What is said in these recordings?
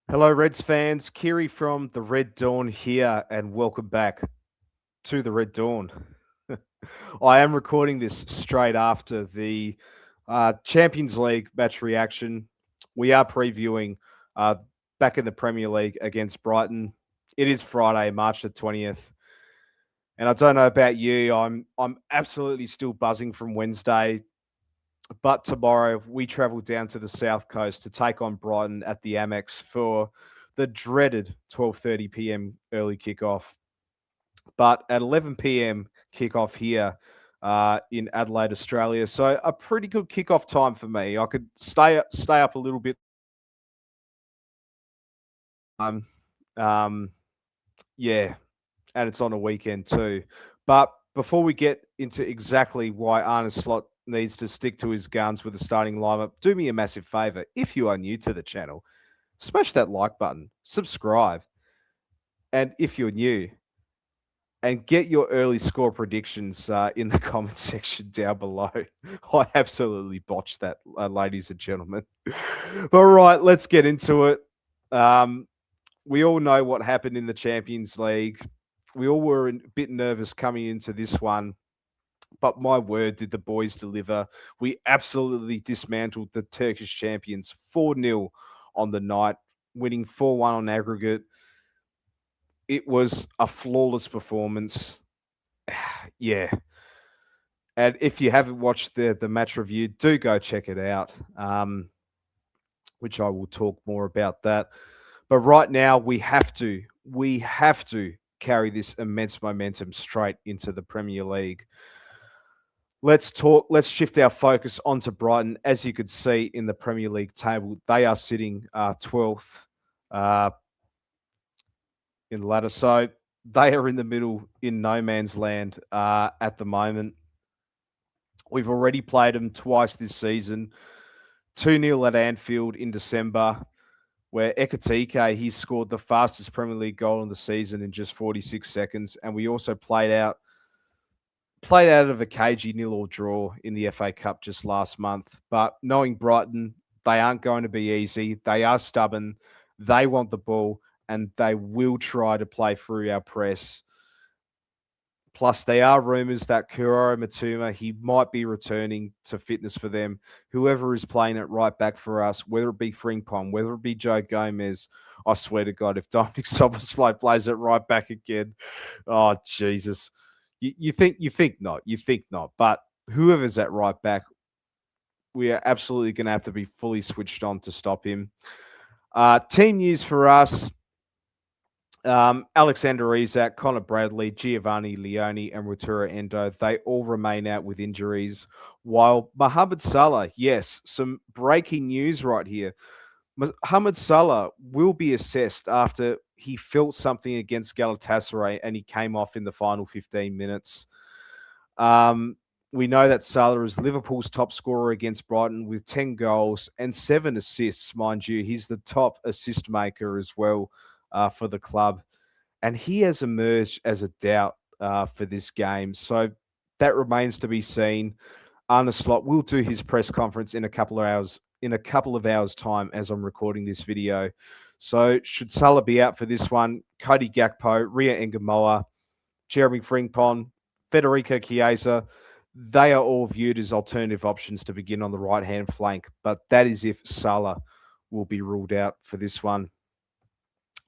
Hello, Reds fans. Kiri from the Red Dawn here, and welcome back to the Red Dawn. I am recording this straight after the Champions League match reaction. We are previewing uh, back in the Premier League against Brighton. It is Friday, March the 20th. And I don't know about you, I'm absolutely still buzzing from Wednesday. But tomorrow we travel down to the south coast to take on Brighton at the Amex for the dreaded 12:30 p.m. early kickoff. But at 11 p.m. kickoff here in Adelaide, Australia, so a pretty good kickoff time for me. I could stay up a little bit. Um, um, yeah, and it's on a weekend too. But before we get into exactly why Arne Slot needs to stick to his guns with the starting lineup, do me a massive favor. If you are new to the channel, smash that like button, subscribe, and if you're new, and get your early score predictions in the comment section down below. I absolutely botched that, ladies and gentlemen. All right, let's get into it. Um, we all know what happened in the Champions League. We all were a bit nervous coming into this one, but my word, did the boys deliver. We absolutely dismantled the Turkish champions 4-0 on the night, winning 4-1 on aggregate. It was a flawless performance. Yeah. And if you haven't watched the match review, do go check it out, which I will talk more about that. But right now, we have to carry this immense momentum straight into the Premier League. Let's shift our focus onto Brighton. As you could see in the Premier League table, they are sitting 12th in the ladder. So they are in the middle in no man's land at the moment. We've already played them twice this season. 2-0 at Anfield in December, where Ekatike, he scored the fastest Premier League goal in the season in just 46 seconds. And we also played out of a cagey 0-0 draw in the FA Cup just last month. But knowing Brighton, they aren't going to be easy. They are stubborn. They want the ball, and they will try to play through our press. Plus, there are rumours that Kuroro Matuma, he might be returning to fitness for them. Whoever is playing at right back for us, whether it be Frimpong, whether it be Joe Gomez, I swear to God, if Dominic Soboslai plays at right back again, oh Jesus, you think not, but whoever's at right back, we are absolutely going to have to be fully switched on to stop him. Team news for us. Alexander Isak, Connor Bradley, Giovanni Leone, and Rutura Endo, they all remain out with injuries. While Mohamed Salah, yes, some breaking news right here. Mohamed Salah will be assessed after he felt something against Galatasaray and he came off in the final 15 minutes. We know that Salah is Liverpool's top scorer against Brighton with 10 goals and 7 assists, mind you. He's the top assist maker as well for the club. And he has emerged as a doubt for this game. So that remains to be seen. Arne Slot will do his press conference in a couple of hours time as I'm recording this video. So should Salah be out for this one, Cody Gakpo, Ria Engamoa, Jeremy Frimpong, Federico Chiesa, they are all viewed as alternative options to begin on the right-hand flank. But that is if Salah will be ruled out for this one.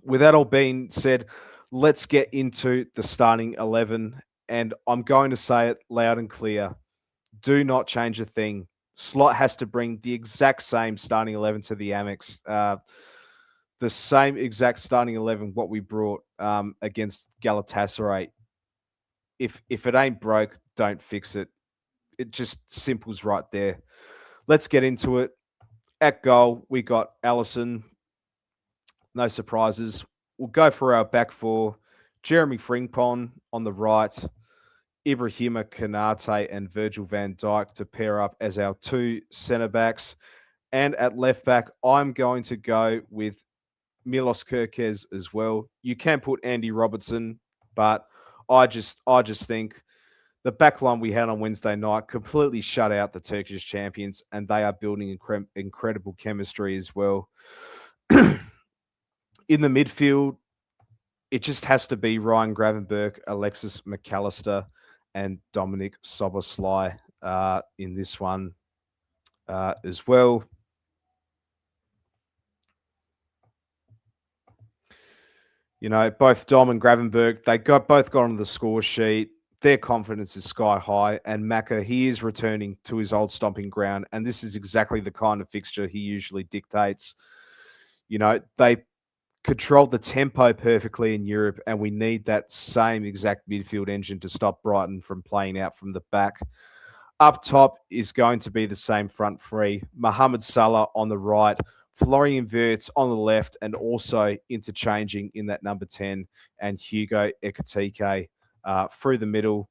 With that all being said, let's get into the starting 11. And I'm going to say it loud and clear. Do not change a thing. Slot has to bring the exact same starting 11 to the Amex. The same exact starting 11 what we brought against Galatasaray. If it ain't broke, don't fix it. It just simple's right there. Let's get into it. At goal, we got Allison. No surprises. We'll go for our back four. Jeremy Frimpong on the right. Ibrahima Kanate and Virgil van Dijk to pair up as our two centre backs. And at left back, I'm going to go with Milos Kerkez as well. You can put Andy Robertson, but I just think the backline we had on Wednesday night completely shut out the Turkish champions, and they are building incredible chemistry as well. In the midfield, it just has to be Ryan Gravenberch, Alexis McAllister, and Dominic Soboslai in this one as well. You know, both Dom and Gravenberch, both got on the score sheet. Their confidence is sky high, and Macca, he is returning to his old stomping ground, and this is exactly the kind of fixture he usually dictates. You know, they controlled the tempo perfectly in Europe, and we need that same exact midfield engine to stop Brighton from playing out from the back. Up top is going to be the same front three. Mohamed Salah on the right, Florian Wirtz on the left, and also interchanging in that number 10, and Hugo Ekitike through the middle.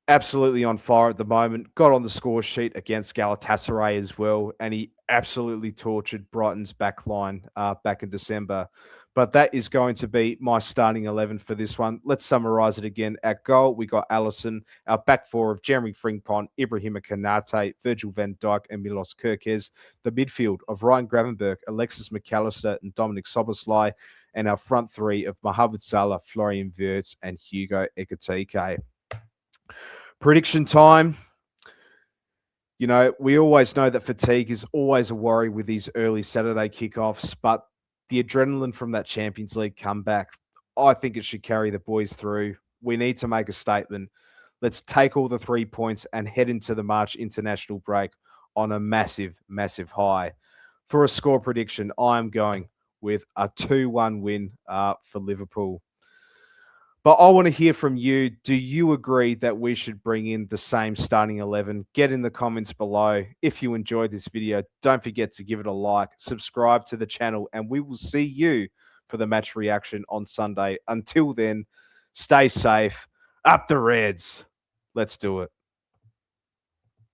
Absolutely on fire at the moment. Got on the score sheet against Galatasaray as well, and he absolutely tortured Brighton's back line back in December. But that is going to be my starting 11 for this one. Let's summarise it again. At goal, we got Alisson. Our back four of Jeremy Frimpong, Ibrahima Konate, Virgil van Dijk, and Milos Kerkez. The midfield of Ryan Gravenberch, Alexis McAllister, and Dominic Soboslai. And our front three of Mohamed Salah, Florian Wirtz, and Hugo Ekitike. Prediction time. You know, we always know that fatigue is always a worry with these early Saturday kickoffs, but the adrenaline from that Champions League comeback, I think it should carry the boys through. We need to make a statement. Let's take all the 3 points and head into the March international break on a massive, massive high. For a score prediction, I'm going with a 2-1 win for Liverpool. But I want to hear from you. Do you agree that we should bring in the same starting 11? Get in the comments below. If you enjoyed this video, don't forget to give it a like, subscribe to the channel, and we will see you for the match reaction on Sunday. Until then, stay safe. Up the Reds. Let's do it.